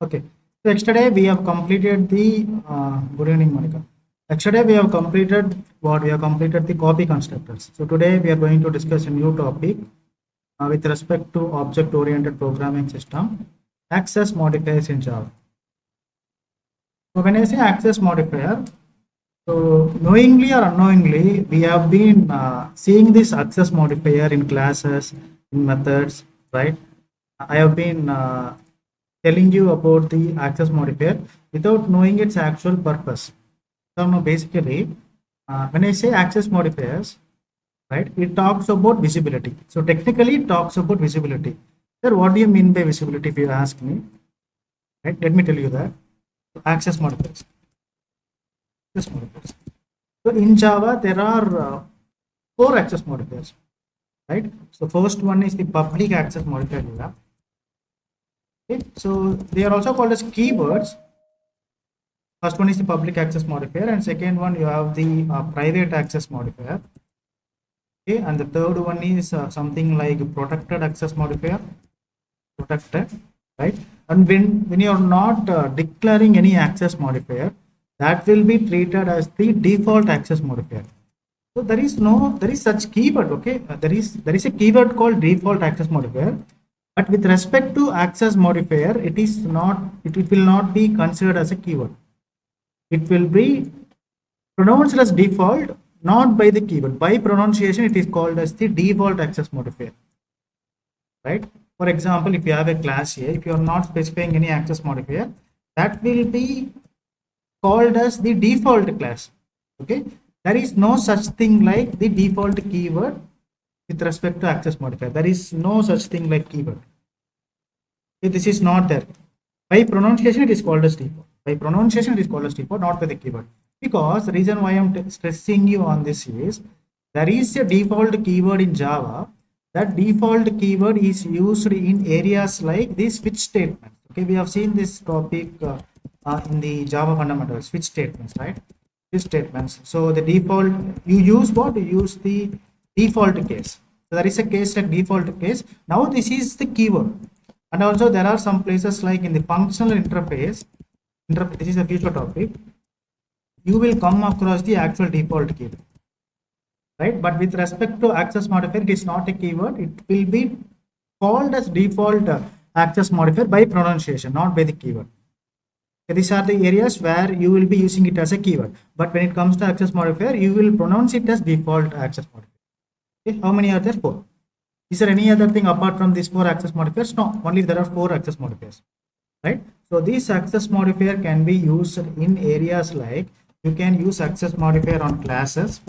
Okay. So yesterday we have completed the good evening, Monica. Yesterday we have completed what we have completed the copy constructors. So today we are going to discuss a new topic with respect to object-oriented programming system, access modifiers in Java. So when I say access modifier, so knowingly or unknowingly, we have been seeing this access modifier in classes, in methods, right? I have been telling you about the access modifier without knowing its actual purpose. So now basically, when I say access modifiers, right, it talks about visibility. So technically, it talks about visibility. Sir, what do you mean by visibility? If you ask me, right, let me tell you that access modifiers. Access modifiers. So in Java, there are four access modifiers, right? So first one is the public access modifier. Okay, so they are also called as keywords. First one is the public access modifier, and second one you have the private access modifier. Okay, and the third one is something like protected access modifier, protected, right? And when you are not declaring any access modifier, that will be treated as the default access modifier. So there is such keyword, okay? There is a keyword called default access modifier, but with respect to access modifier, it will not be considered as a keyword. It will be pronounced as default, not by the keyword. By pronunciation, it is called as the default access modifier, right? For example, if you have a class here, if you are not specifying any access modifier, that will be called as the default class. Okay, there is no such thing like the default keyword with respect to access modifier. There is no such thing like keyword. Okay, this is not there. By pronunciation, it is called as default. By pronunciation, it is called as default, not by the keyword. Because the reason why I am stressing you on this is there is a default keyword in Java. That default keyword is used in areas like the switch statement. Okay, we have seen this topic in the Java fundamentals, switch statements, right? Switch statements. So the default, you use what? You use the default case. So there is a case like default case. Now this is the keyword. And also there are some places like in the functional interface, this is a future topic, you will come across the actual default keyword, right? But with respect to access modifier, it is not a keyword. It will be called as default access modifier by pronunciation, not by the keyword. Okay, these are the areas where you will be using it as a keyword. But when it comes to access modifier, you will pronounce it as default access modifier. Okay, how many are there? 4. Is there any other thing apart from these 4 access modifiers? No, only there are 4 access modifiers, right? So this access modifier can be used in areas like you can use access modifier on classes,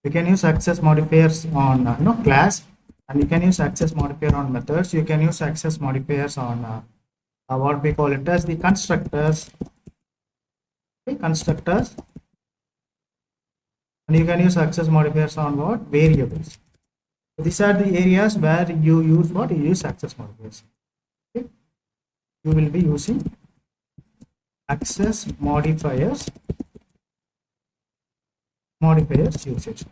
you can use access modifiers on class, and you can use access modifier on methods. You can use access modifiers on what we call it as the constructors, okay, constructors, and you can use access modifiers on what? Variables. These are the areas where you use what? You use access modifiers. Okay? You will be using access modifiers usage.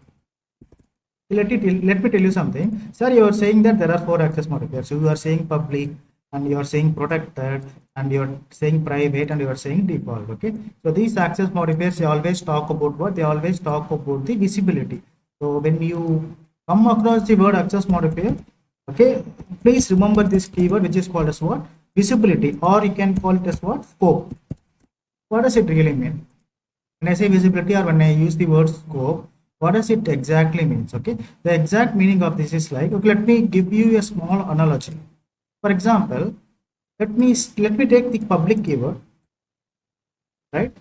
Let me tell you something. Sir, you are saying that there are 4 access modifiers. So you are saying public, and you are saying protected, and you are saying private, and you are saying default. Okay. So these access modifiers, they always talk about what? They always talk about the visibility. So when you come across the word access modifier, okay, please remember this keyword, which is called as what? Visibility, or you can call it as what? Scope. What does it really mean? When I say visibility or when I use the word scope, what does it exactly means? Okay, the exact meaning of this is like, okay, let me give you a small analogy. For example, let me take the public keyword, right?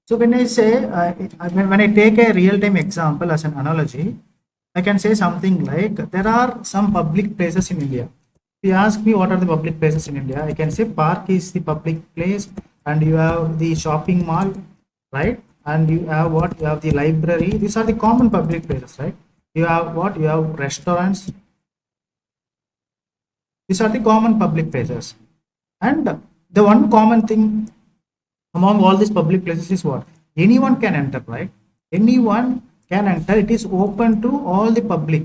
So when I say when I take a real-time example as an analogy, I can say something like there are some public places in India. If you ask me what are the public places in India, I can say park is the public place, and you have the shopping mall, right? And you have what? You have the library. These are the common public places, right? You have what? You have restaurants. These are the common public places. And the one common thing among all these public places is what? Anyone can enter, right? Anyone can enter. It is open to all the public,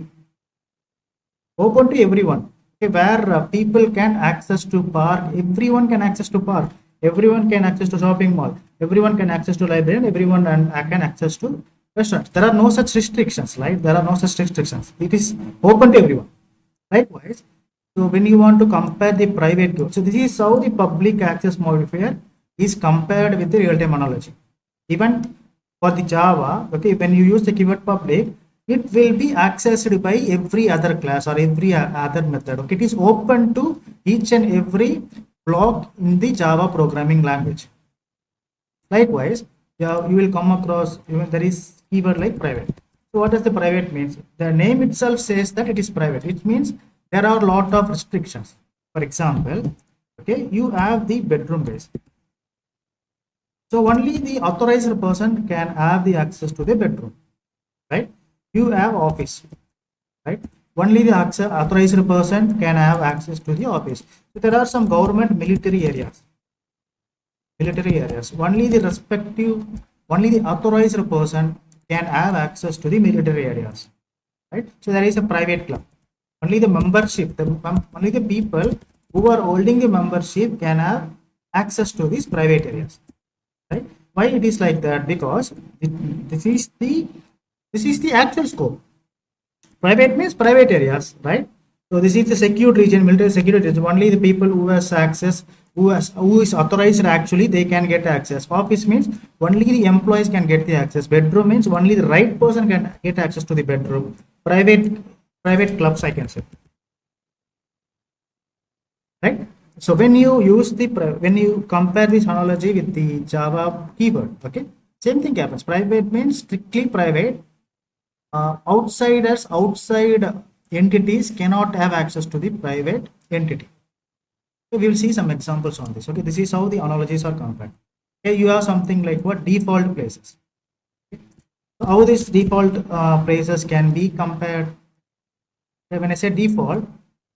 open to everyone. Okay, where people can access to park, everyone can access to park. everyone can access to shopping mall, everyone can access to library, and everyone can access to restaurants. There are no such restrictions, right? There are no such restrictions. It is open to everyone. Likewise, so when you want to compare the private code, so this is how the public access modifier is compared with the real-time analogy. Even for the Java, okay, when you use the keyword public, it will be accessed by every other class or every other method. Okay, it is open to each and every block in the Java programming language. Likewise, yeah, you will come across even there is keyword like private. So what does the private means? The name itself says that it is private. It means there are a lot of restrictions. For example, okay, you have the bedroom base. So only the authorized person can have the access to the bedroom, right? You have office, right? Only the authorized person can have access to the office. So there are some government military areas. Only the respective, only the authorized person can have access to the military areas, right? So there is a private club. Only the membership, only the people who are holding the membership can have access to these private areas, right? Why it is like that? Because this is the actual scope. Private means private areas, right? So this is the secured region, military secured region. Only the people who has access, who is authorized actually, they can get access. Office means only the employees can get the access. Bedroom means only the right person can get access to the bedroom. Private clubs, I can say, right? So when you use the when you compare this analogy with the Java keyword, okay, same thing happens. Private means strictly private. Outside entities cannot have access to the private entity. So we will see some examples on this. Okay, this is how the analogies are compared. Okay, you have something like what default places. So how these default places can be compared? Okay, when I say default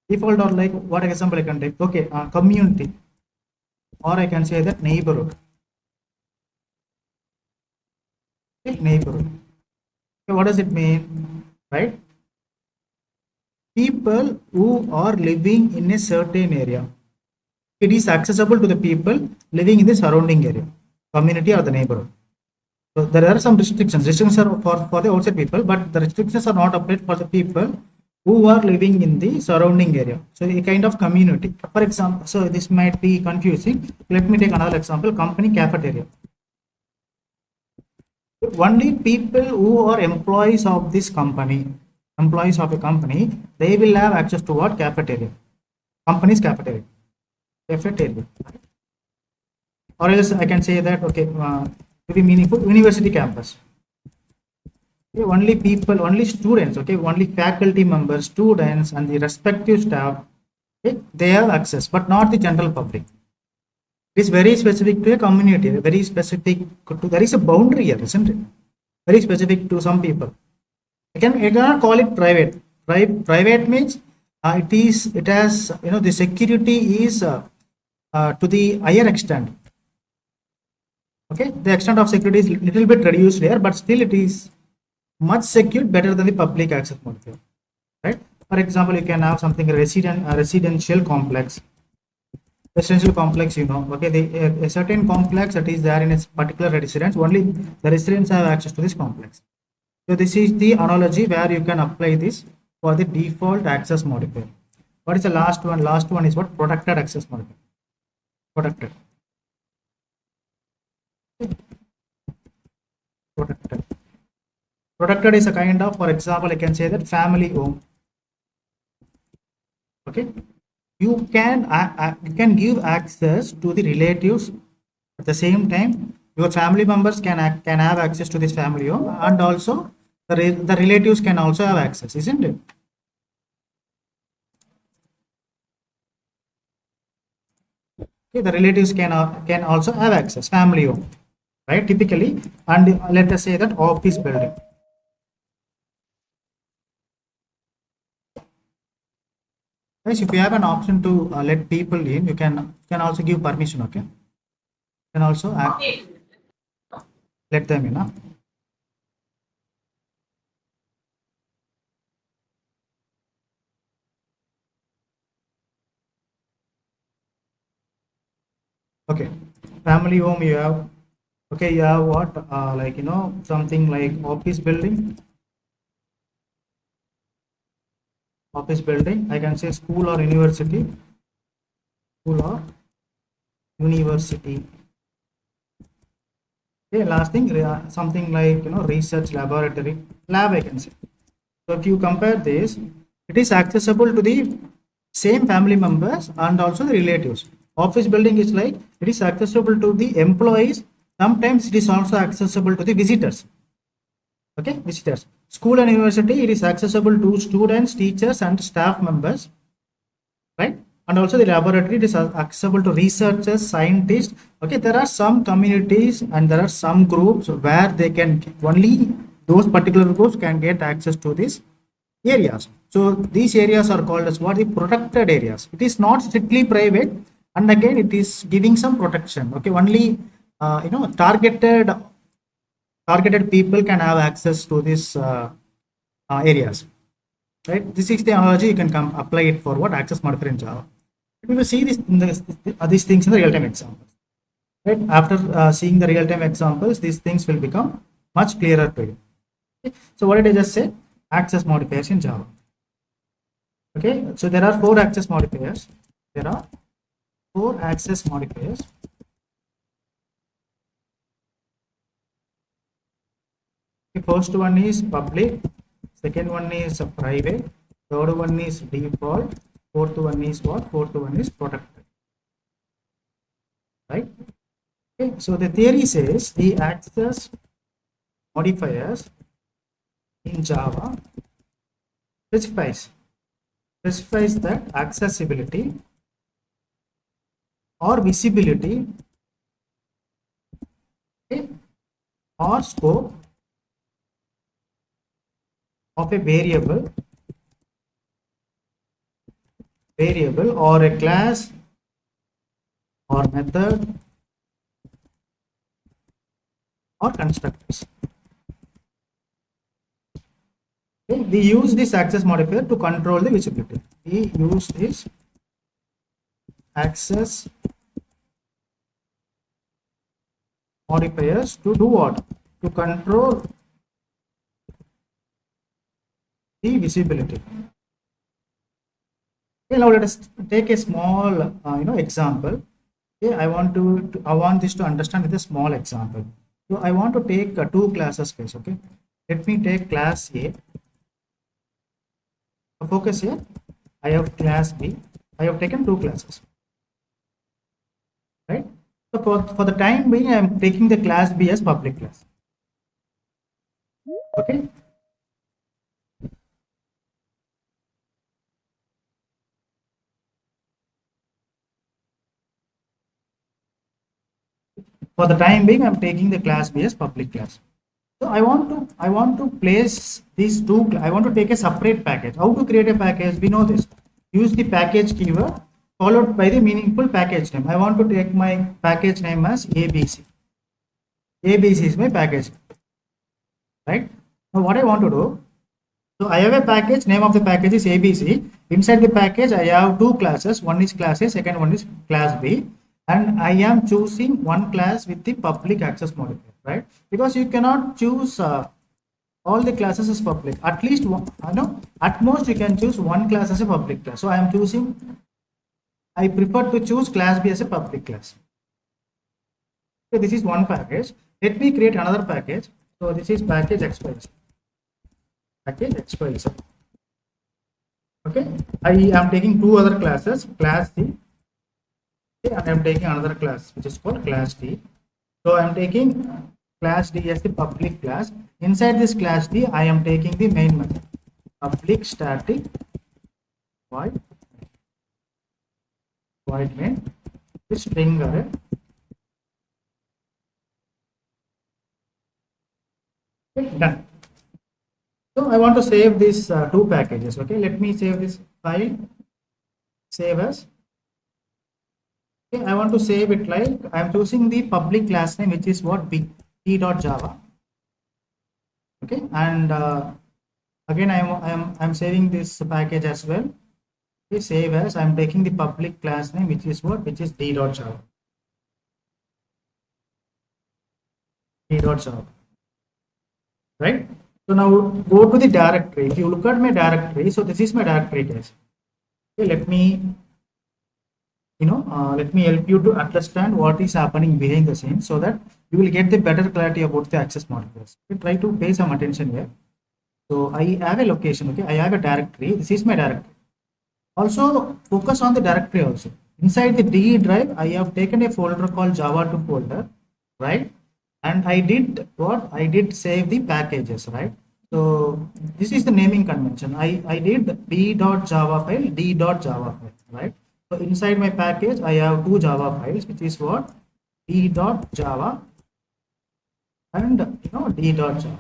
or like what example I can take? Okay, community, or I can say that neighborhood. Okay, neighborhood. Okay, what does it mean? Right? People who are living in a certain area. It is accessible to the people living in the surrounding area, community or the neighborhood. So there are some restrictions. Restrictions are for the outside people, but the restrictions are not applied for the people who are living in the surrounding area. So a kind of community. For example, so this might be confusing. Let me take another example, company cafeteria. Only people who are employees of this company, employees of a company, they will have access to what? Cafeteria. Company's cafeteria. Cafeteria. Or else I can say that, okay, to be meaningful, university campus. Okay, only people, only students, okay, only faculty members, students, and the respective staff, okay, they have access, but not the general public. It is very specific to a community, very specific to, there is a boundary here, isn't it? Very specific to some people. I cannot call it private. Private means it has, the security is to the higher extent. Okay, the extent of security is little bit reduced here, but still it is much secured, better than the public access modifier, right? For example, you can have something residential complex. Residential complex, okay, a certain complex that is there in a particular residence, only the residents have access to this complex. So this is the analogy where you can apply this for the default access modifier. What is the last one? Last one is what? Protected access modifier. Protected. Protected. Protected is a kind of, for example, I can say that family home. Okay, you can give access to the relatives at the same time. Your family members can have access to this family home, and also the relatives can also have access, isn't it? Okay, the relatives can also have access family home, right? Typically, and let us say that office building. Guys, if you have an option to let people in, you can also give permission. Okay, you can also let them in. Huh? Okay. family home you have, okay, you have what, like, something like office building, I can say school or university, school or university. Okay, last thing, something like, research laboratory, lab, I can say. So if you compare this, it is accessible to the same family members and also the relatives. Office building is like it is accessible to the employees. Sometimes it is also accessible to the visitors. Okay, visitors. School and university, it is accessible to students, teachers, and staff members, right? And also the laboratory, it is accessible to researchers, scientists. Okay, there are some communities and there are some groups where they can only those particular groups can get access to these areas. So these areas are called as what, the protected areas. It is not strictly private, and again it is giving some protection. Okay, only targeted people can have access to these areas, right? This is the analogy you can apply it for what, access modifier in Java. We will see these things in the real-time examples, right? After seeing the real-time examples, these things will become much clearer to you. Okay? So what did I just say? Access modifiers in Java. Okay, so there are 4 access modifiers. There are 4 access modifiers. The first one is public, second one is private, third one is default, fourth one is what? Fourth one is protected. Right? Okay, so the theory says the access modifiers in Java specifies that accessibility or visibility, okay, or scope of a variable or a class or method or constructors. Okay, we use this access modifier to control the visibility. We use this access modifiers to do what? To control the visibility. Okay, now let us take a small example. Okay, I want this to understand with a small example. So I want to take 2 classes case. Okay, let me take class A. Focus here. I have class B. I have taken 2 classes, right? So for the time being, I am taking the class B as public class. Okay. For the time being, I'm taking the class B as public class. So I want to place these 2. I want to take a separate package. How to create a package? We know this. Use the package keyword followed by the meaningful package name. I want to take my package name as ABC. ABC is my package, right? Now what I want to do, so I have a package, name of the package is ABC. Inside the package, I have 2 classes. One is class A, second one is class B. And I am choosing one class with the public access modifier, right? Because you cannot choose all the classes as public. At least one, at most you can choose one class as a public class. So I prefer to choose class B as a public class. So this is one package. Let me create another package. So this is package XYZ. Package XYZ. Okay, I am taking 2 other classes, class C. Okay, and I am taking another class which is called class D. So I am taking class D as the public class. Inside this class D, I am taking the main method, public static void main with string array. Okay, done. So I want to save these 2 packages. Okay, let me save this file. Save as. Okay, I want to save it like I am choosing the public class name, which is what, b.java. Okay, and again I'm saving this package as well. Okay, save as. I am taking the public class name, which is what, which is d.java. d.java, right? So now go to the directory. If you look at my directory, so this is my directory case. Okay, let me help you to understand what is happening behind the scenes so that you will get the better clarity about the access modifiers. Okay, try to pay some attention here. So I have a location, okay, I have a directory. This is my directory. Also focus on the directory also. Inside the D drive, I have taken a folder called Java2 folder, right? And I did what? I did save the packages, right? So this is the naming convention. I did b.java file, d.java file, right? So inside my package, I have two Java files, which is what? d.java and d.java.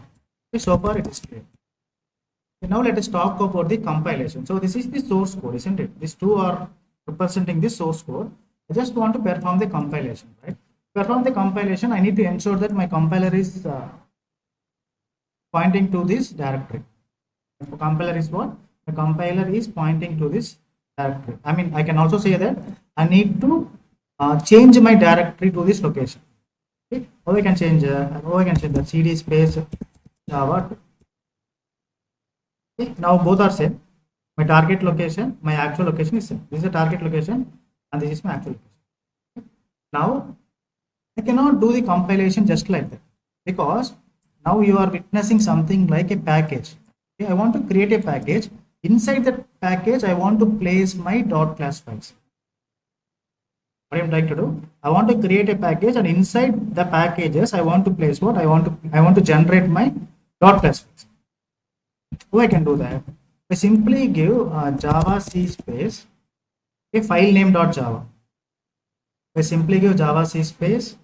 Okay, so far it is clear. Okay, now let us talk about the compilation. So this is the source code, isn't it? These two are representing the source code. I just want to perform the compilation, right? Perform the compilation, I need to ensure that my compiler is pointing to this directory. The compiler is what? The compiler is pointing to this directory. I mean, I can also say that I need to change my directory to this location. Okay, or I can change that cd space java. Okay, now both are same. My target location, my actual location is same. This is the target location, and this is my actual location. Okay. Now I cannot do the compilation just like that, because now you are witnessing something like a package. Okay, I want to create a package. Inside that package, I want to place my .class files. What I'm trying to do, I want to create a package, and inside the packages, I want to place what? I want to generate my .class files. Oh, I can do that. I simply give java c space a file name .java. I simply give java c space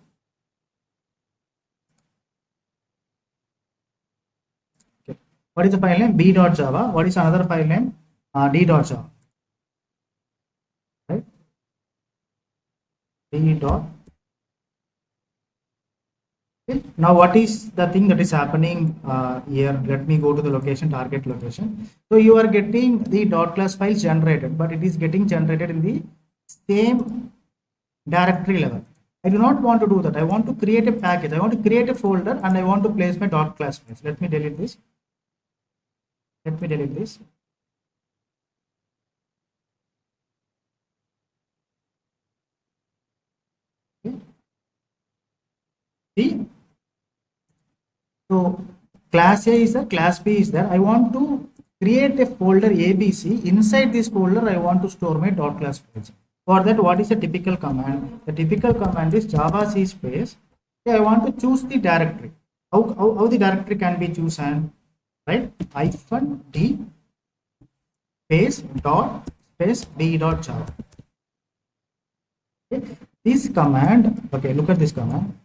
what is the file name? b.java. What is another file name? d.java. Right? d. Okay. Now what is the thing that is happening here? Let me go to the location, target location. So you are getting the .class files generated, but it is getting generated in the same directory level. I do not want to do that. I want to create a package. I want to create a folder, and I want to place my .class files. Let me delete this. Okay. See, so class A is there, class B is there. I want to create a folder ABC. Inside this folder, I want to store my .class files. For that, what is the typical command? The typical command is java c space. Okay, I want to choose the directory. How the directory can be chosen? Right? -d space dot space d.java. Okay. This command, okay, look at this command.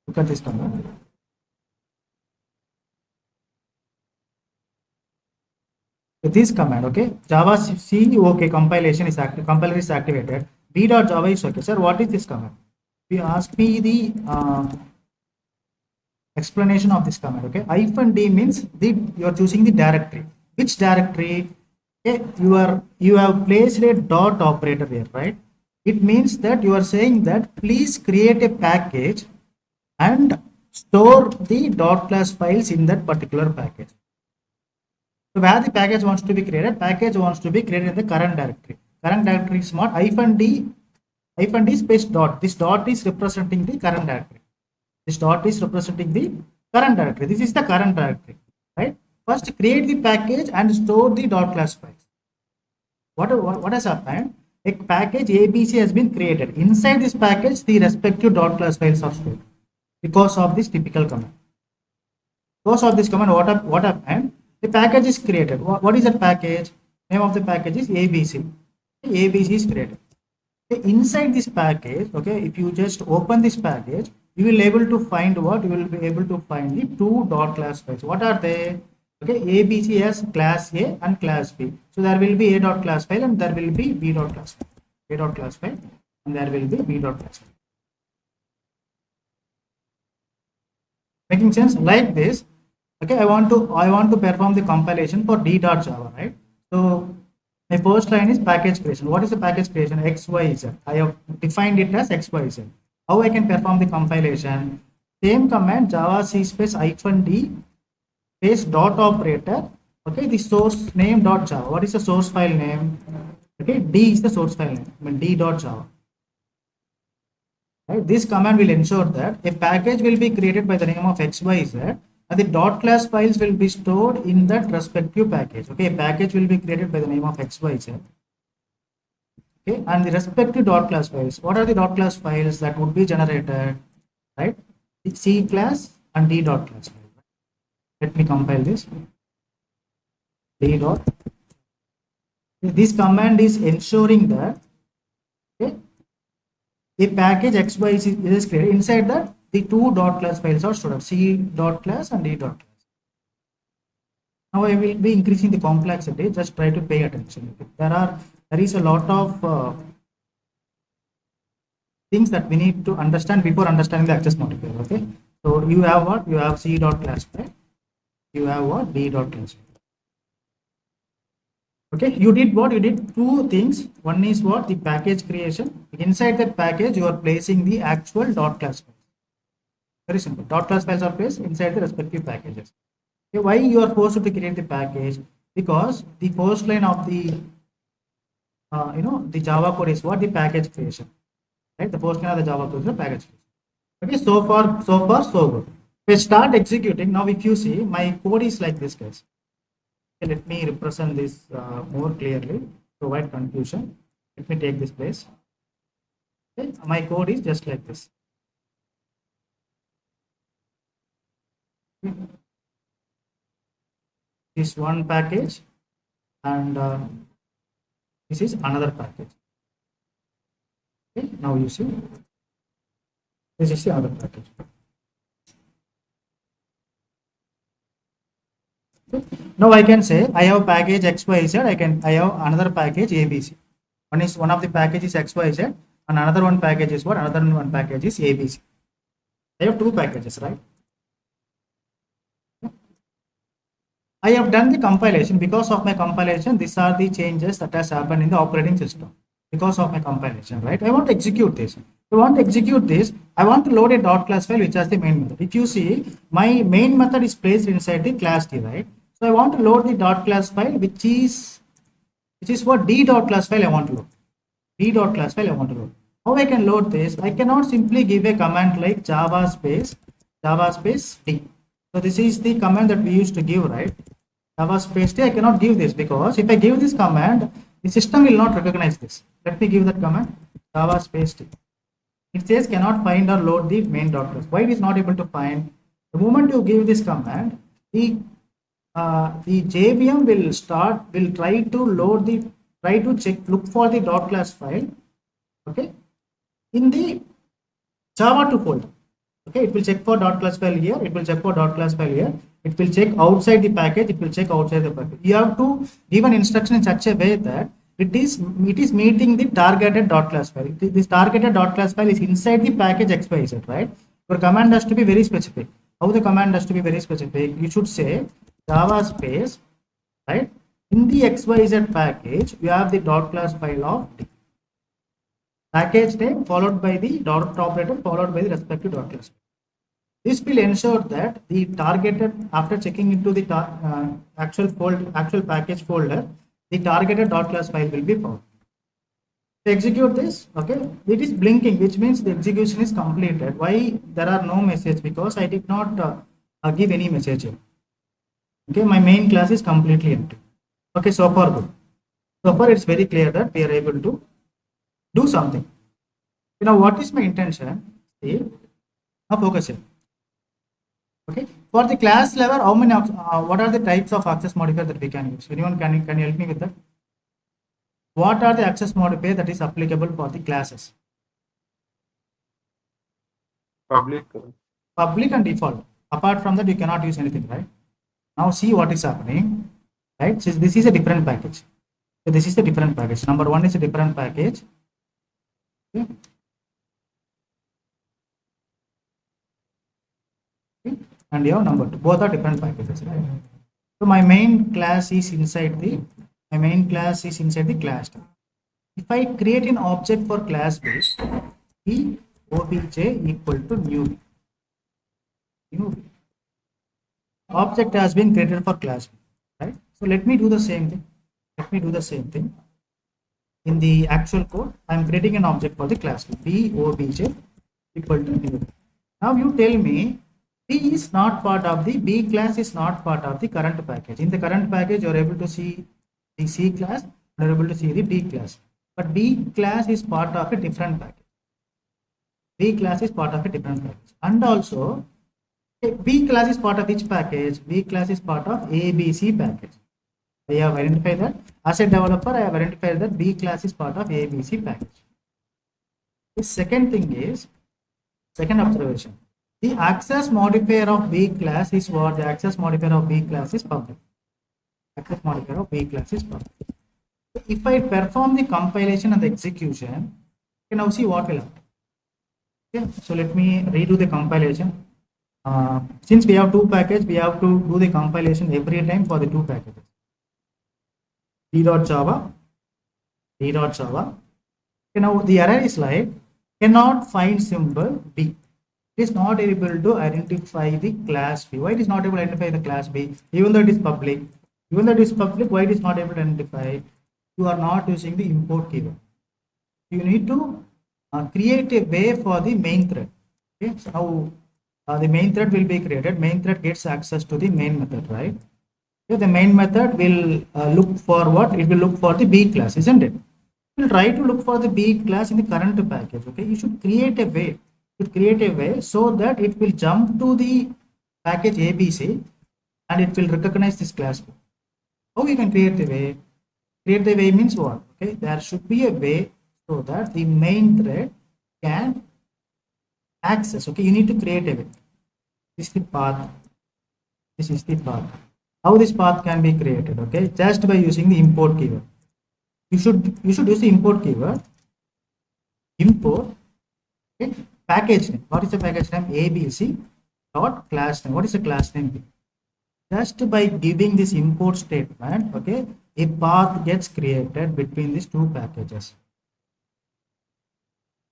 Look at this command. This command, okay, java c, okay, compilation is active, compiler is activated. d.java is okay. Sir, what is this command? If you ask me the explanation of this command, okay, -d means you are choosing the directory. Which directory? Okay, you have placed a dot operator here, right? It means that you are saying that please create a package and store the .class files in that particular package. So where the package wants to be created? Package wants to be created in the current directory. Current directory is not -d space dot. This dot is representing the current directory. This dot is representing the current directory. This is the current directory, right? First create the package and store the .class files. What has happened? A package ABC has been created. Inside this package, the respective .class files are stored because of this typical command. Because of this command, what happened? The package is created. What is that package? Name of the package is ABC. ABC is created. Okay, inside this package, okay, if you just open this package, you will be able to find what? You will be able to find the two .class files. What are they? Okay, ABC has class A and class B. So there will be A.class file and there will be B.class file. A.class file and there will be B.class file. Making sense? Like this. Okay, I want to perform the compilation for d.java, right? So my first line is package creation. What is the package creation? XYZ. I have defined it as XYZ. How I can perform the compilation? Same command java c space -d space dot operator. Okay, the source name dot java. What is the source file name? Okay, d is the source file name. I mean d dot java. Right? This command will ensure that a package will be created by the name of xyz and the dot class files will be stored in that respective package. Okay, a package will be created by the name of xyz. Okay, and the respective dot class files. What are the dot class files that would be generated? Right, C class and D dot class. Let me compile this. D dot. This command is ensuring that, okay, a package xy is created. Inside that, the two dot class files are stored, C dot class and D dot class. Now I will be increasing the complexity. Just try to pay attention. There is a lot of things that we need to understand before understanding the access modifier. Okay, so you have what? You have C dot class file. You have what? D dot class file. Okay, you did what? You did two things. One is what? The package creation. Inside that package, you are placing the actual dot class files. Very simple. Dot class files are placed inside the respective packages. Okay, why you are forced to create the package? Because the first line of the the Java code is what? The package creation. Right? The first line of the Java code is the package creation. Okay, so far so good. Let's start executing. Now, if you see, my code is like this, guys. Okay, let me represent this more clearly to avoid confusion. Let me take this place. Okay, my code is just like this. Okay. This one package and this is another package. Okay, now you see this is the other package. Okay. Now I can say I have package XYZ. I have another package ABC. One of the package is XYZ and another one package is what? Another one package is ABC. I have two packages, right? I have done the compilation. Because of my compilation, these are the changes that has happened in the operating system. Because of my compilation, right? I want to execute this. I want to execute this. I want to load a dot class file which has the main method. If you see, my main method is placed inside the class D, right? So I want to load the dot class file which is what? D dot class file I want to load. D dot class file I want to load. How I can load this? I cannot simply give a command like java space D. So this is the command that we used to give, right? Java space D. I cannot give this because if I give this command, the system will not recognize this. Let me give that command java space D. It says cannot find or load the main dot class. Why it is not able to find? The moment you give this command, the JVM will try to look for the dot class file, okay, in the Java 2 folder. Okay, it will check for dot class file here, it will check for dot class file here, it will check outside the package, it will check outside the package. You have to give an instruction in such a way that it is meeting the targeted dot class file. This targeted dot class file is inside the package XYZ, right? Your command has to be very specific. How the command has to be very specific? You should say java space, right? In the XYZ package, you have the dot class file of D. Package name followed by the dot operator followed by the respective dot class. This will ensure that the targeted, after checking into the actual package folder, the targeted dot class file will be found. To execute this, okay, it is blinking, which means the execution is completed. Why there are no message? Because I did not give any message here. Okay, my main class is completely empty. Okay, so far good. So far it's very clear that we are able to do something. Now what is my intention? See, now focus here. Okay, for the class level, how many what are the types of access modifier that we can use? Anyone can you help me with that? What are the access modifier that is applicable for the classes? Public and default. Apart from that, you cannot use anything, right? Now see what is happening, right? So this is a different package. So this is the different package. Number one is a different package. Okay. Okay. And you have number two. Both are different packages, right? So my main class is inside the class. If I create an object for class B, obj equal to new. new object has been created for class B, right? So let me do the same thing. Let me do the same thing. In the actual code, I am creating an object for the class B, obj equal to new. Now you tell me B is not part of the B class is not part of the current package. In the current package, you are able to see the C class, you are able to see the B class. But B class is part of a different package. B class is part of a different package. And also, B class is part of which package? B class is part of ABC package. I have identified that. As a developer, I have identified that B class is part of ABC package. The second thing is, second observation. The access modifier of B class is what? The access modifier of B class is public. Access modifier of B class is public. So if I perform the compilation and the execution, you can now see what will happen. Okay, so let me redo the compilation. Since we have two packages, we have to do the compilation every time for the two packages. D.Java. Okay, now the error is like cannot find symbol B. It is not able to identify the class B. Why it is not able to identify the class B? Even though it is public. Even though it is public, why it is not able to identify? You are not using the import keyword. You need to create a way for the main thread. Okay, so now the main thread will be created. Main thread gets access to the main method, right? Okay, the main method will look for what? It will look for the B class, isn't it? It will try to look for the B class in the current package. Okay, you should create a way. You should create a way so that it will jump to the package ABC and it will recognize this class. How you can create the way? Create the way means what? Okay, there should be a way so that the main thread can access. Okay, you need to create a way. This is the path. This is the path. How this path can be created? Okay, just by using the import keyword. You should use the import keyword. Import. Okay, package name. What is the package name? ABC dot class name. What is the class name? Just by giving this import statement, okay, a path gets created between these two packages.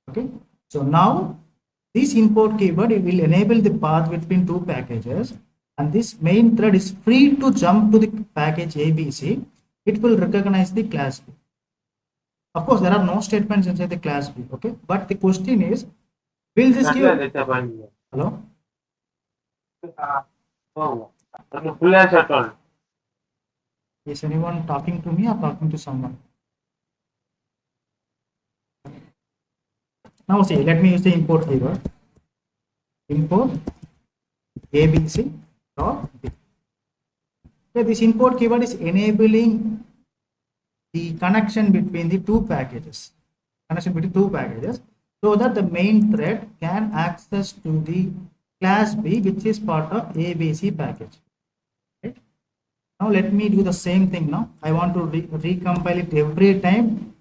Okay, so now this import keyword it will enable the path between two packages, and this main thread is free to jump to the package ABC. It will recognize the class B. Of course, there are no statements inside the class B. Okay, but the question is, will this give? Hello. Is anyone talking to me or talking to someone? Now see, let me use the import keyword. Import ABC dot B. Okay, this import keyword is enabling the connection between the two packages. So that the main thread can access to the class B, which is part of ABC package. Right? Now let me do the same thing now. I want to recompile it every time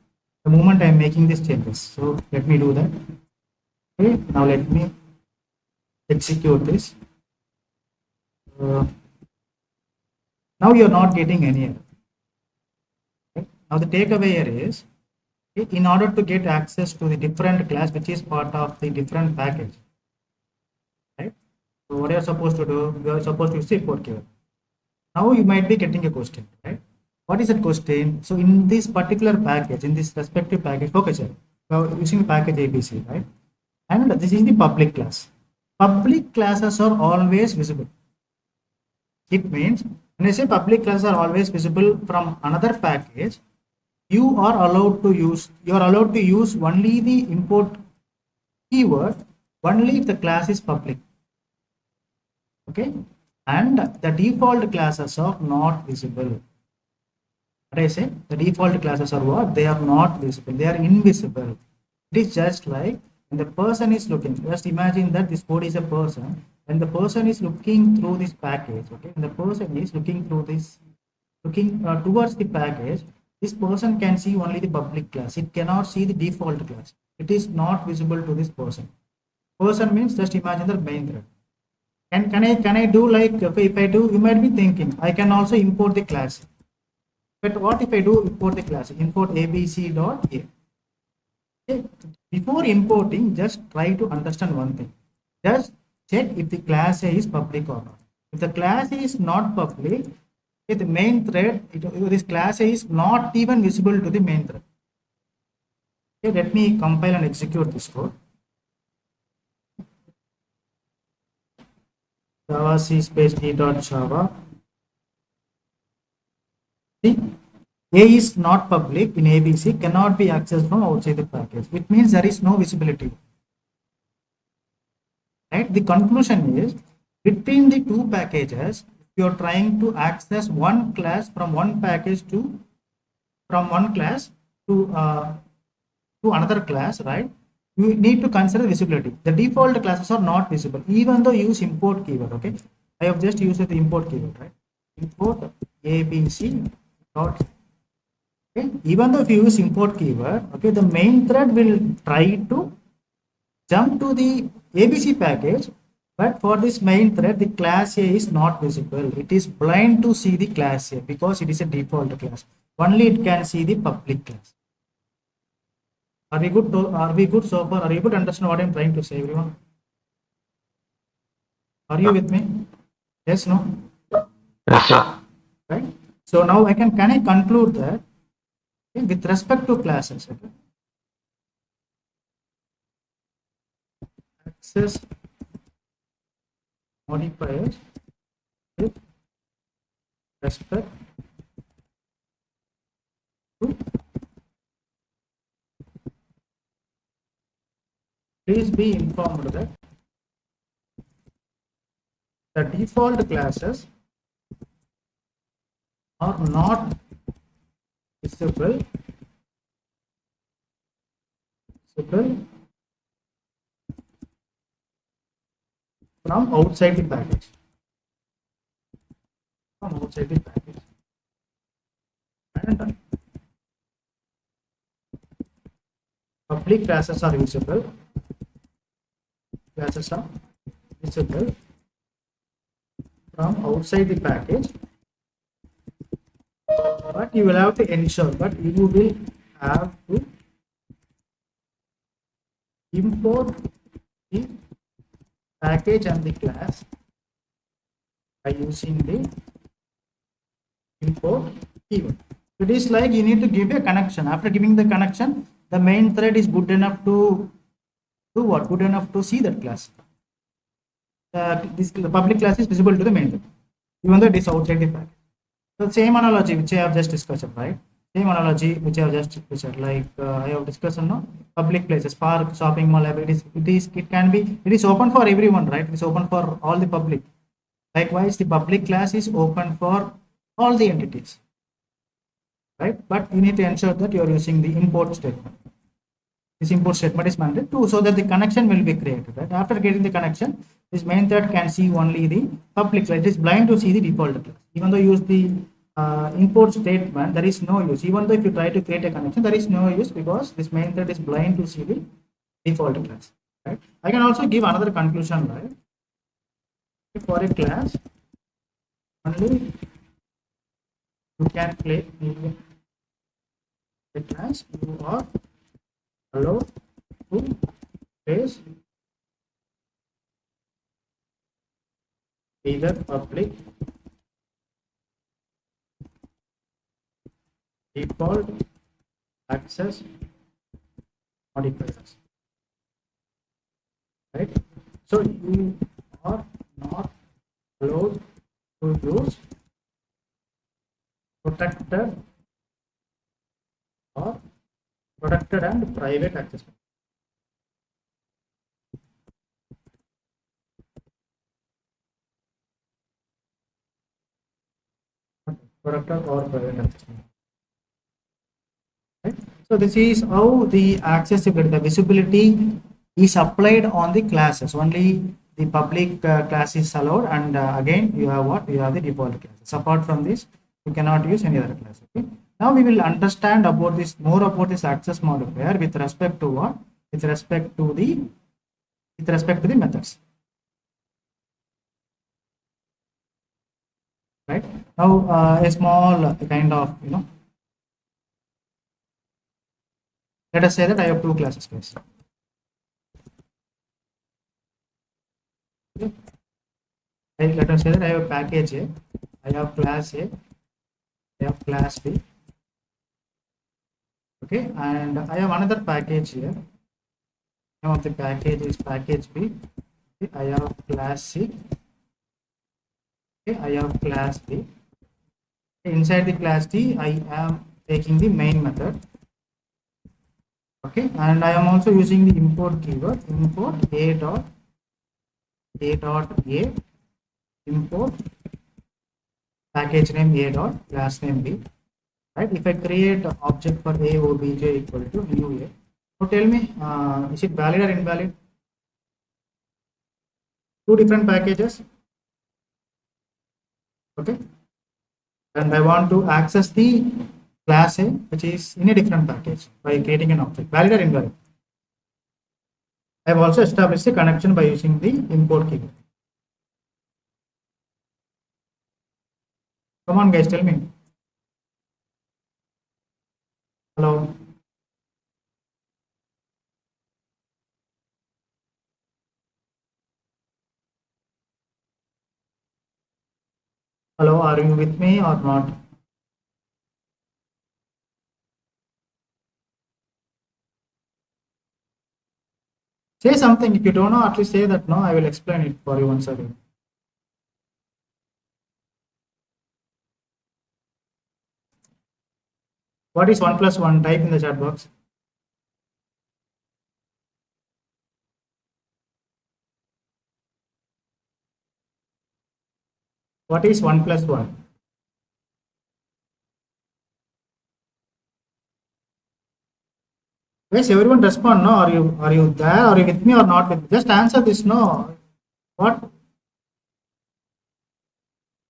the moment I am making these changes. So let me do that. Okay, now let me execute this. Now you are not getting any error. Okay? Now the takeaway here is, okay, in order to get access to the different class which is part of the different package, right? So what you are supposed to do? You are supposed to use the import keyword. Now you might be getting a question, right? What is that question? So in this particular package, in this respective package, focus here. You are using package ABC, right? And this is the public class. Public classes are always visible. It means when I say public classes are always visible from another package, you are allowed to use only the import keyword only if the class is public. Okay, and the default classes are not visible. What I say, the default classes are what? They are not visible, they are invisible. It is just like when the person is looking, just imagine that this code is a person. When the person is looking through this package, okay, when the person is looking through this, towards the package, this person can see only the public class. It cannot see the default class. It is not visible to this person. Person means just imagine the main thread. And can I do like, okay, if I do, you might be thinking I can also import the class. But what if I do import the class? Import abc.a. Okay. Before importing, just try to understand one thing. Just check if the class A is public or not. If the class A is not public, the main thread, this class A is not even visible to the main thread. Okay, let me compile and execute this code. Java C space d.java. See, A is not public in ABC, cannot be accessed from outside the package. It means there is no visibility. Right? The conclusion is between the two packages, if you are trying to access one class from one package to from one class to another class, right? You need to consider visibility. The default classes are not visible, even though you use import keyword. Okay, I have just used the import keyword, right? Import ABC dot. Okay, even though if you use import keyword, okay, the main thread will try to jump to the ABC package, but for this main thread, the class A is not visible. It is blind to see the class A because it is a default class. Only it can see the public class. Are we good? Are we good so far? Are you able to understand what I'm trying to say, everyone? Are you with me? Yes, no? Yes, sir. Right? So now can I conclude that, okay, with respect to classes, okay, access modifiers with respect to, please be informed that the default classes are not visible from outside the package. From outside the package. And public classes are visible. Classes are visible from outside the package. But you will have to ensure, but you will have to import the package and the class by using the import keyword. It is like you need to give a connection. After giving the connection, the main thread is good enough to do what? Good enough to see that class. The public class is visible to the main thread, even though it is outside the package. So same analogy which I have just discussed, right? Same analogy which I have just discussed, like I have discussed, no, public places, park, shopping mall, it is open for everyone, right? It is open for all the public. Likewise, the public class is open for all the entities, right? But you need to ensure that you are using the import statement. This import statement is mandated too, so that the connection will be created, right? After getting the connection, this main thread can see only the public class. It is blind to see the default class. Even though you use the import statement, there is no use. Even though if you try to create a connection, there is no use because this main thread is blind to see the default class, right? I can also give another conclusion, right? For a class, only you can play a class, you are allowed to place either public, default, access modifiers, right? So you are not allowed to use protected or protected and private access. Protected or private access. Right? So this is how the accessibility, the visibility is applied on the classes. Only the public class is allowed, and again you have what? You have the default classes. Apart from this, you cannot use any other class. Okay. Now we will understand about this more about this access modifier with respect to what? With respect to the methods. Right. Now a small kind of, let us say that I have two classes, guys. Okay. Let us say that I have a package A, I have class A, I have class B. Okay, and I have another package here. Name of the package is package B. Okay, I have class C. Okay, I have class D. Inside the class D, I am taking the main method. Okay, and I am also using the import keyword, import a dot a, import package name a dot class name B. Right, if I create an object for a obj equal to new a, so tell me, is it valid or invalid? Two different packages. Okay, and I want to access the class A which is in a different package by creating an object, valid or invalid? I have also established a connection by using the import keyword. Come on guys, tell me. Hello. Hello, are you with me or not? Say something. If you don't know, at least say that no, I will explain it for you once again. What is 1 plus 1? Type in the chat box. What is 1 plus 1? Guys, everyone respond. No, are you there? Are you with me or not with me? Just answer this. No. What?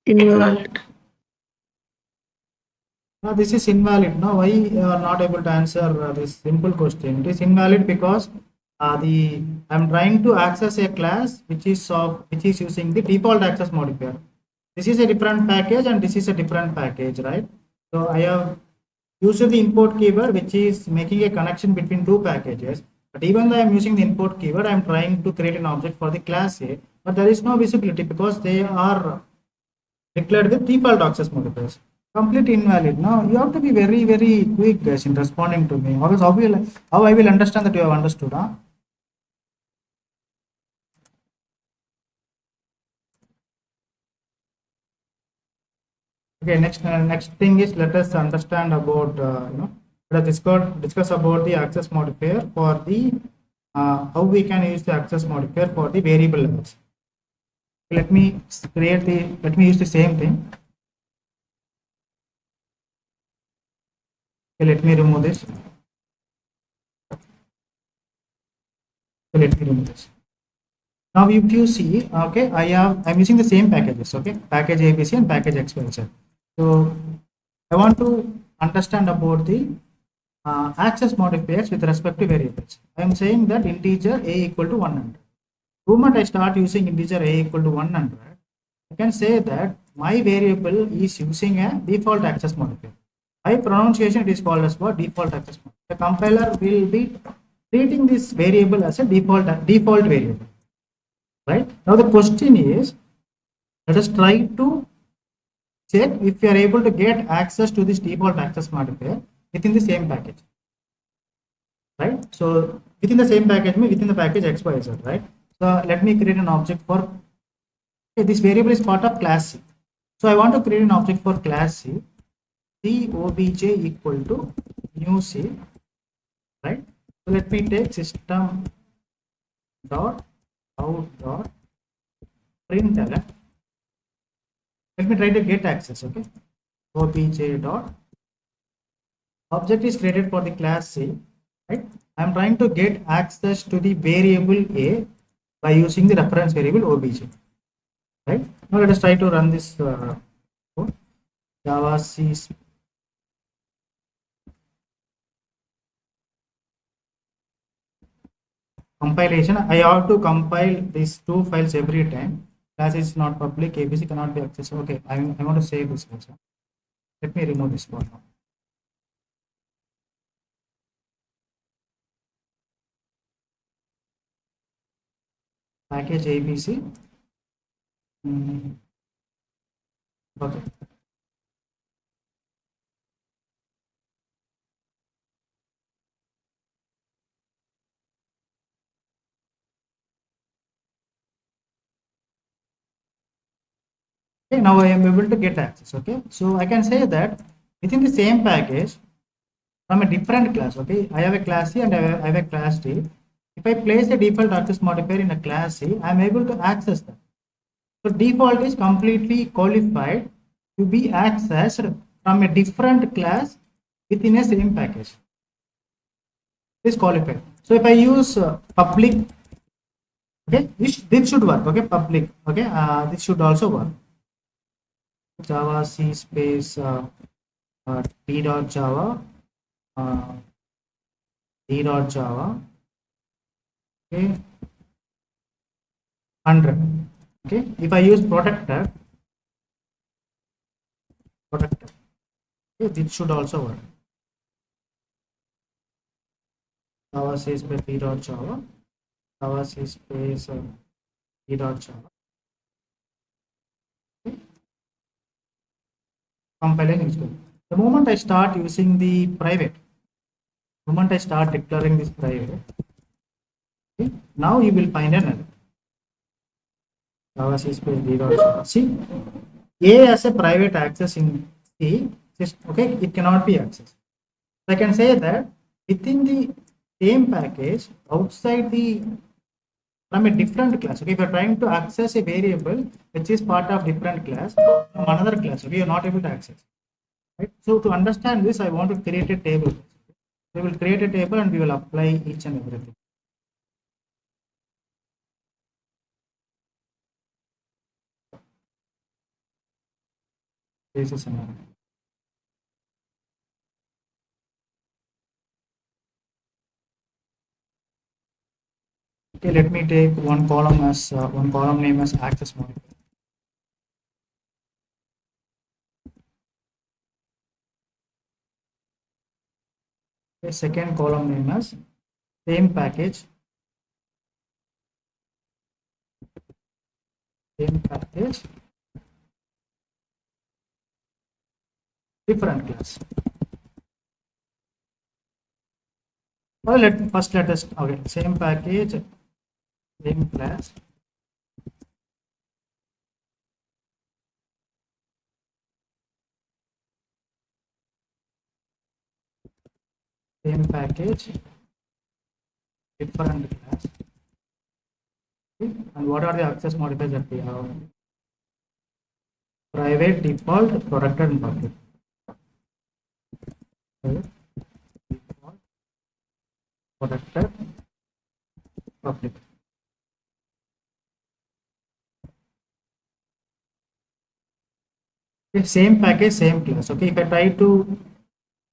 Invalid. No, this is invalid. No, why you are not able to answer this simple question? It is invalid because the I'm trying to access a class which is using the default access modifier. This is a different package and this is a different package, right? So I have used the import keyword which is making a connection between two packages. But even though I am using the import keyword, I am trying to create an object for the class A, but there is no visibility because they are declared with default access modifiers. Complete invalid. Now you have to be very, very quick, guys, in responding to me. Otherwise, how I will understand that you have understood? Huh? Okay. Next thing is let us understand about let us discuss about the access modifier for the how we can use the access modifier for the variable levels. Let me let me use the same thing. Okay, let me remove this. Okay, let me remove this. Now if you see, okay, I'm using the same packages, okay, package ABC and package XYZ. So I want to understand about the access modifiers with respect to variables. I am saying that integer a equal to 100. The moment I start using integer a equal to 100, I can say that my variable is using a default access modifier. By pronunciation, it is called as what? Default access modifier. The compiler will be treating this variable as a default variable. Right? Now the question is, let us try to check if we are able to get access to this default access modifier within the same package. Right? So within the same package, within the package XYZ, right? So let me create an object for, okay, this variable is part of class C. So I want to create an object for class C, C obj equal to new C, right? So let me take system dot out dot println. Let me try to get access, okay? Obj dot object is created for the class C, right? I'm trying to get access to the variable A by using the reference variable obj, right? Now let us try to run this code. Java C compilation. I have to compile these two files every time. Class is not public, ABC cannot be accessed. Okay, I want to save this also. Let me remove this one now. Package ABC. Okay. Okay, now I am able to get access. Okay, so I can say that within the same package from a different class. Okay, I have a class C and I have a class D. If I place a default access modifier in a class C, I am able to access that. So default is completely qualified to be accessed from a different class within a same package. It is qualified. So if I use public, okay, this should work. Okay, public. Okay, this should also work. Java C space D dot Java uh, D dot Java. Okay, 100. Okay, if I use protector, okay, this should also work. Java C space D dot Java. Java C space D dot Java. Okay. Compiling is good. The moment I start using the private, the moment I start declaring this private, okay, now you will find an error. Java C space D dot Java. See, A as a private access in C, okay, it cannot be accessed. So I can say that within the same package, outside the from a different class. Okay, if you're trying to access a variable which is part of different class from another class, okay, you're not able to access. Right? So to understand this, I want to create a table. We will create a table and we will apply each and everything. This is scenario. Okay, let me take one column name as access modifier. Okay, second column name as same package, different class. Well, let us okay, same package, same class. Same package, different class. Okay. And what are the access modifiers that we have? Private, default, protected, and public. Private, default, protected, public. Okay, same package, same class. Okay, if I try to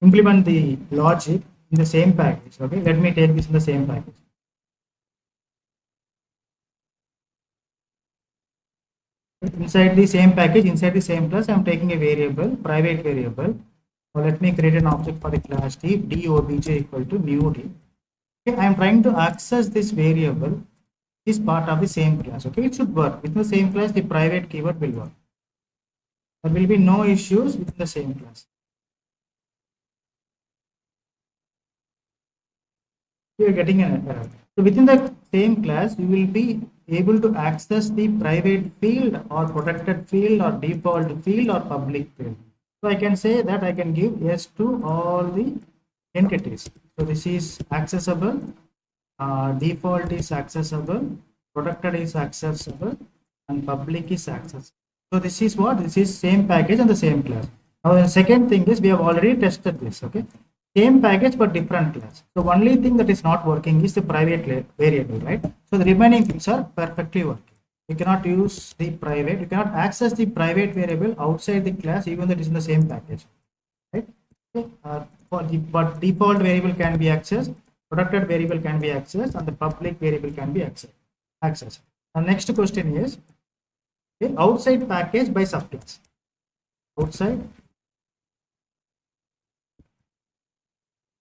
implement the logic in the same package, okay, let me take this in the same package. Inside the same package, inside the same class, I'm taking a variable, private variable. So let me create an object for the class D, dobj equal to new D. Okay, I'm trying to access this variable, is part of the same class. Okay, it should work within the same class. The private keyword will work. There will be no issues within the same class. You are getting an error. So within the same class, you will be able to access the private field or protected field or default field or public field. So I can say that I can give yes to all the entities. So this is accessible, default is accessible, protected is accessible, and public is accessible. So this is what? This is same package and the same class. Now the second thing is we have already tested this. Okay, same package but different class. So only thing that is not working is the private variable, right? So the remaining things are perfectly working. You cannot use the private, you cannot access the private variable outside the class even though it is in the same package, right? Okay. But default variable can be accessed, protected variable can be accessed, and the public variable can be accessed. The next question is, okay, outside package by subclass. Outside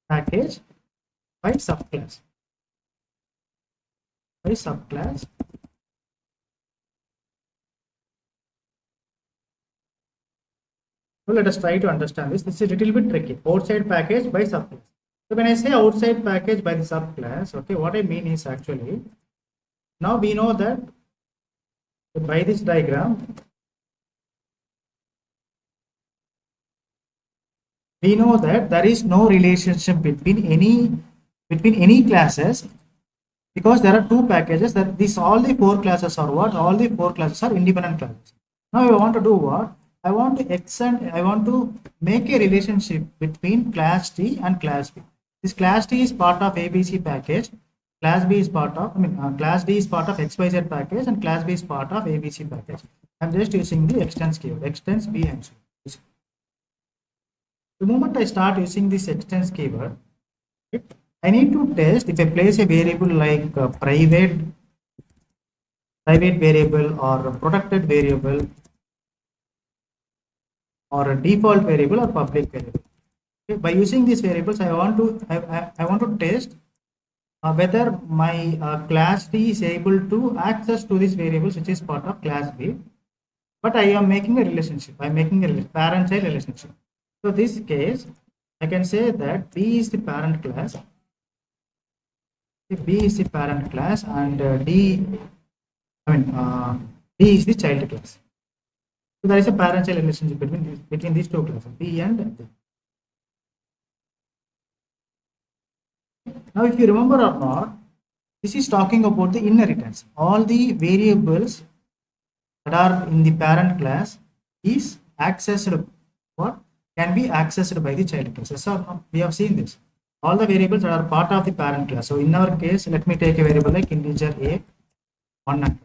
package by subclass. By subclass. So let us try to understand this. This is a little bit tricky. Outside package by subclass. So when I say outside package by the subclass, okay, what I mean is actually, now we know that by this diagram, we know that there is no relationship between any classes, because there are two packages that these all the four classes are what? All the four classes are independent classes. Now I want to do what? I want to extend, I want to make a relationship between class T and class B. This class T is part of ABC package, class B is part of, class D is part of XYZ package, and class B is part of ABC package. I'm just using the extends keyword, extends B and C. The moment I start using this extends keyword, I need to test if I place a variable like private variable or a protected variable or a default variable or public variable. Okay, by using these variables, I want to test whether my class D is able to access to these variables which is part of class B. But I am making a relationship. I am making a parent-child relationship. So this case, I can say that B is the parent class. B is the parent class, and D is the child class. So there is a parent-child relationship between these two classes, B and D. Now, if you remember or not, this is talking about the inheritance. All the variables that are in the parent class is accessed. What can be accessed by the child class? So we have seen this. All the variables that are part of the parent class. So in our case, let me take a variable like integer a 100.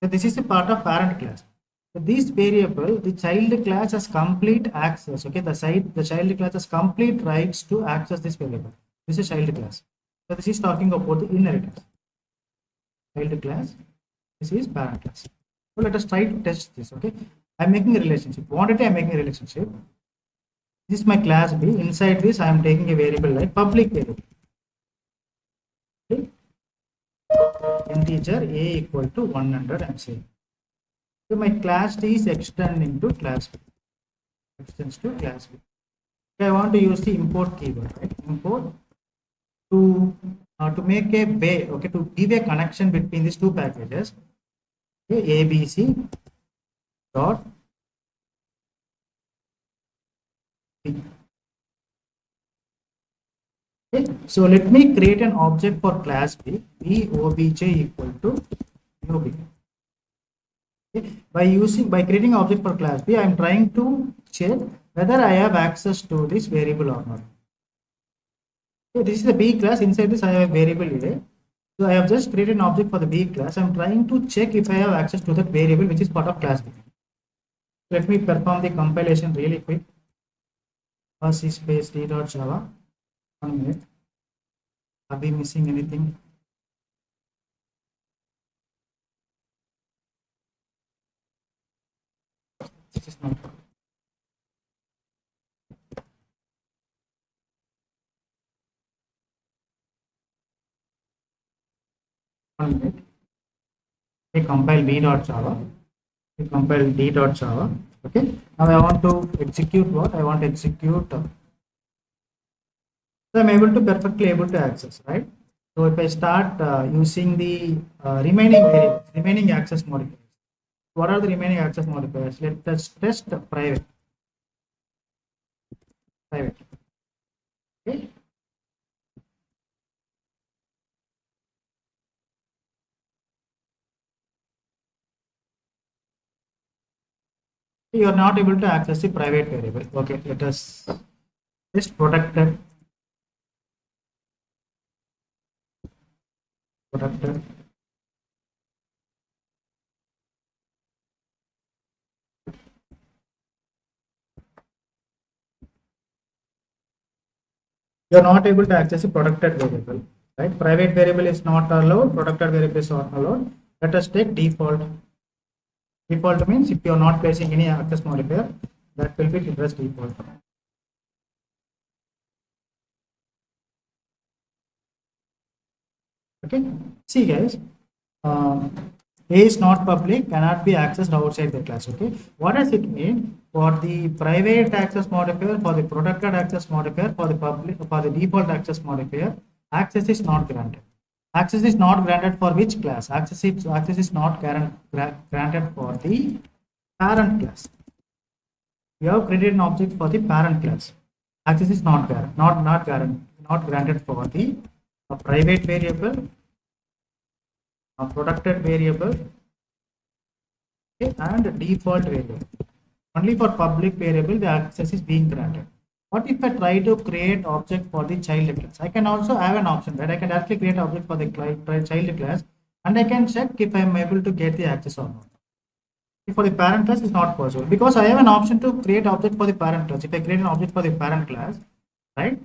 So this is a part of parent class. So this variable, the child class has complete access. Okay, the child class has complete rights to access this variable. This is child class. So this is talking about the inheritance. Child class. This is parent class. So let us try to test this. Okay, I'm making a relationship. Quantity, I'm making a relationship. This is my class B. Inside this, I am taking a variable like public variable. Okay. Integer a equal to 100. I'm saying. So my class D is extending to class B. Extends to class B. Okay, I want to use the import keyword. Right? Import to make a way. Okay, to give a connection between these two packages. Okay, ABC dot B. Okay, so let me create an object for class B. B obj equal to UB. Okay. By creating an object for class B, I am trying to check whether I have access to this variable or not. Okay, this is the B class. Inside this, I have a variable A. So I have just created an object for the B class. I am trying to check if I have access to that variable which is part of class B. Let me perform the compilation really quick. C space d.java. 1 minute. Are we missing anything? This is not. 1 minute. We compile b.java. We compile d.java. Okay. Now I want to execute what? I want to execute. So I'm able to perfectly able to access, right? So if I start using the remaining variables, remaining access modifiers. What are the remaining access modifiers? Let us test private. Private. Okay. You are not able to access the private variable. Okay, let us test protected. Protected. You are not able to access a protected variable, right? Private variable is not allowed, protected variable is not allowed. Let us take default. Default means if you are not placing any access modifier, that will be addressed default. Okay, see guys, A is not public, cannot be accessed outside the class. Okay, what does it mean? For the private access modifier, for the protected access modifier, for the public, for the default access modifier, access is not granted. Access is not granted for which class? Access is not granted for the parent class. We have created an object for the parent class. Access is not granted for the private variable, a protected variable, okay, and default variable. Only for public variable the access is being granted. What if I try to create object for the child class? I can also have an option, right? I can directly create object for the child class, and I can check if I am able to get the access or not. For the parent class is not possible because I have an option to create object for the parent class. If I create an object for the parent class, right,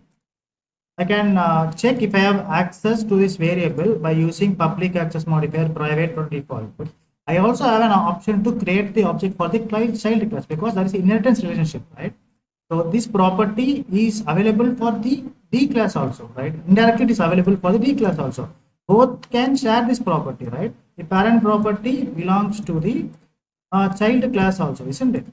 I can check if I have access to this variable by using public access modifier, private or default. But I also have an option to create the object for the child class because there is inheritance relationship, right? So this property is available for the D class also, right? Indirectly it is available for the D class also. Both can share this property, right? The parent property belongs to the child class also, isn't it?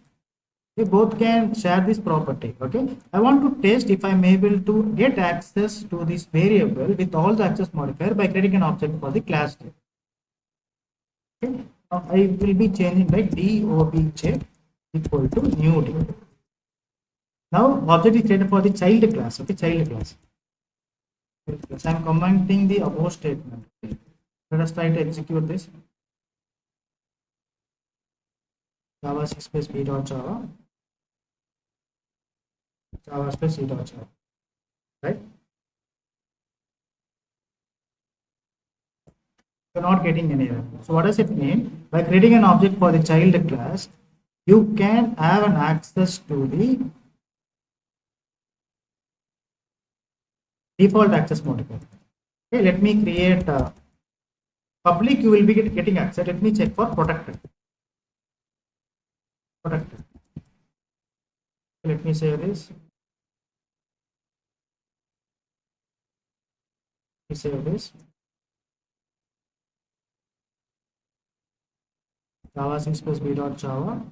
They both can share this property. Okay, I want to test if I'm able to get access to this variable with all the access modifier by creating an object for the class name. Okay, now I will be changing like dobj equal to new d. Now object is created for the child class. Okay, child class. So I'm commenting the above statement. Okay. Let us try to execute this. Java space b dot java. Java space c dot java, right? You're not getting any error. So what does it mean? By creating an object for the child class, you can have an access to the default access modifier. Okay, let me create public. You will be getting access. Let me check for protected. Protected. Let me say this. Save this. Java space b dot java,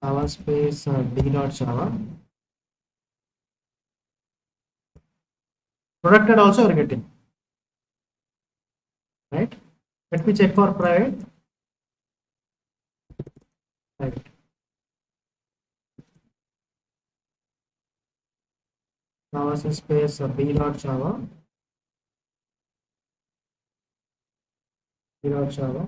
Java space d dot java. Protected also are getting, right? Let me check for private. Private. Java space b dot java, b dot java.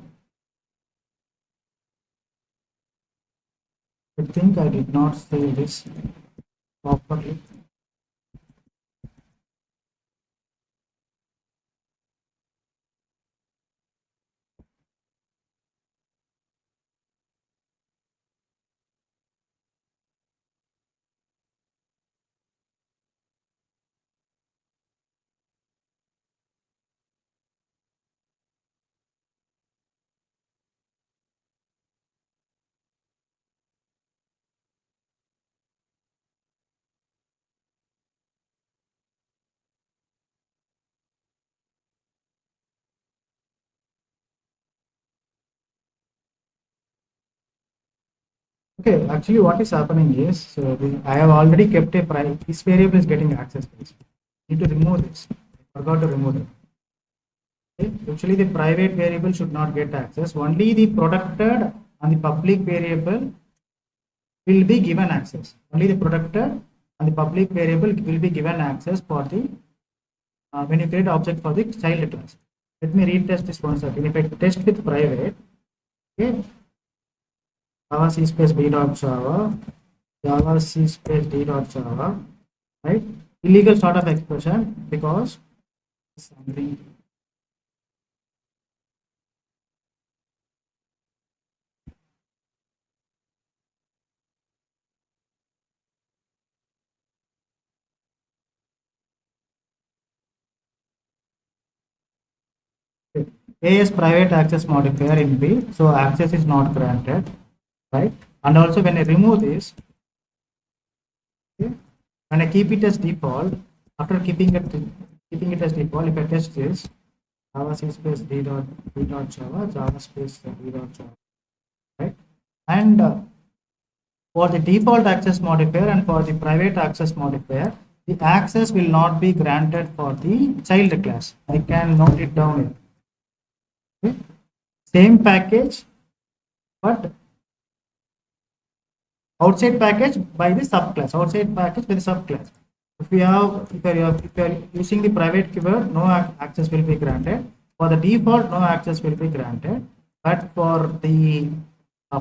I think I did not save this properly. Okay, actually what is happening is, so I have already kept a private, this variable is getting access. Need to remove this. I forgot to remove it. Okay. Actually the private variable should not get access. Only the protected and the public variable will be given access. Only the protected and the public variable will be given access for the when you create object for the child class. Let me retest this once again. If I test with private, okay, Java C space b dot java, Java C space d dot java, right? Illegal sort of expression because something. A is private access modifier in B, so access is not granted, right? And also when I remove this, okay, when I keep it as default, after keeping it as default, if I test this, Java C space d dot Java, Java space d dot Java, right? And for the default access modifier and for the private access modifier, the access will not be granted for the child class. I can note it down here. Okay? Same package, but outside package by the subclass. Outside package by the subclass. If you are using the private keyword, no access will be granted. For the default, no access will be granted. But for the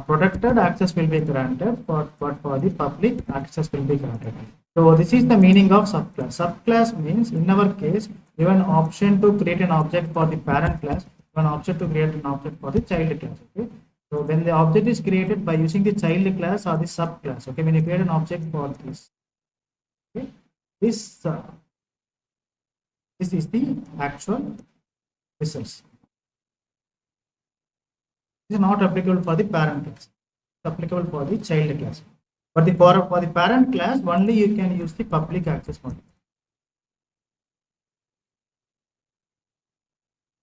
protected access will be granted. But for the public access will be granted. So this is the meaning of subclass. Subclass means in our case, give an option to create an object for the parent class, an option to create an object for the child class. Okay. So when the object is created by using the child class or the subclass, okay, when you create an object for this, okay, this this is the actual results. This is not applicable for the parent class. It's applicable for the child class. But for the parent class, only you can use the public access modifier.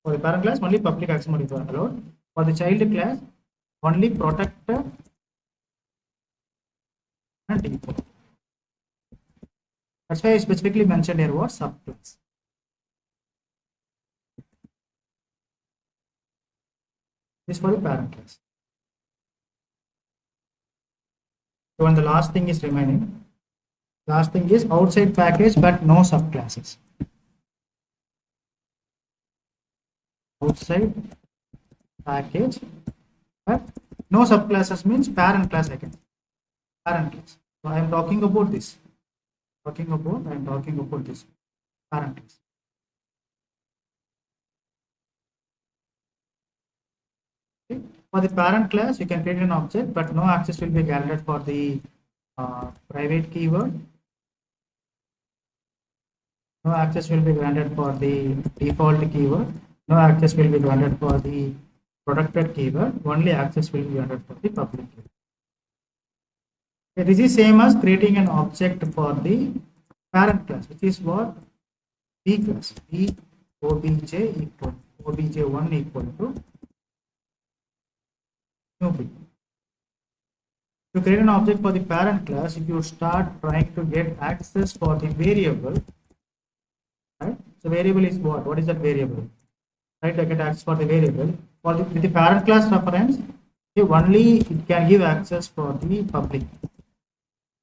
For the parent class, only public access modifier allowed. For the child class, only protected and default. That's why I specifically mentioned here what subclass. This for the parent class. So and the last thing is remaining. Last thing is outside package but no subclasses. Outside package but no subclasses means parent class again. Parent class. So I am talking about this. I am talking about this parent class. Okay. For the parent class, you can create an object, but no access will be granted for the private keyword. No access will be granted for the default keyword. No access will be granted for the protected keyword. Only access will be granted for the public keyword. Okay, this is same as creating an object for the parent class, which is what B class. B obj equal obj1 equal to new B. To create an object for the parent class, if you start trying to get access for the variable, right? So variable is what? What is that variable? Right, to get access for the variable. For the, with the parent class reference, only it can give access for the public.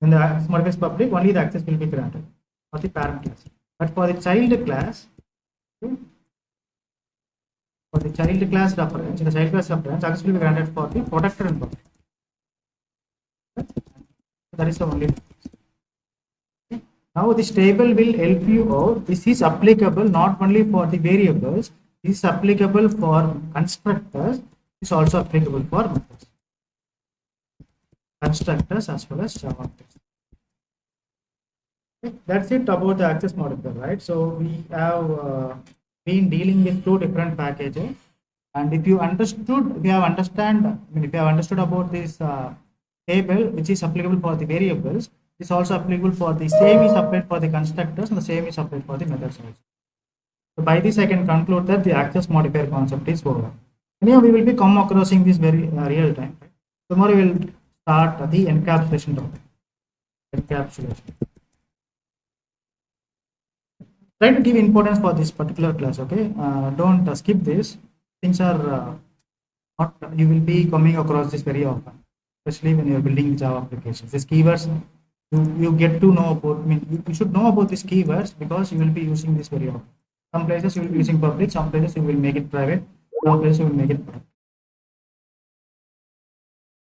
When the access modifier is public, only the access will be granted for the parent class. But for the child class, okay, for the child class reference, in the child class reference, access will be granted for the protected and public. Okay. That is the only difference. Okay. Now this table will help you out. This is applicable not only for the variables, this is applicable for constructors, this is also applicable for methods. Constructors as well as Java. Okay. That's it about the access modifier, right? So we have been dealing with two different packages, and if you have understood about this table, which is applicable for the variables, is also applicable for the same is applied for the constructors and the same is applied for the methods also. So by this I can conclude that the access modifier concept is over. Anyhow, we will be come across in this very real time. Right? Tomorrow we will start the encapsulation topic. Encapsulation. Try to give importance for this particular class. Okay, don't skip this. Things are not. You will be coming across this very often, especially when you are building Java applications. These keywords you get to know about. I mean, you should know about these keywords because you will be using this very often. Some places you will be using public, some places you will make it private, some places you will make it private.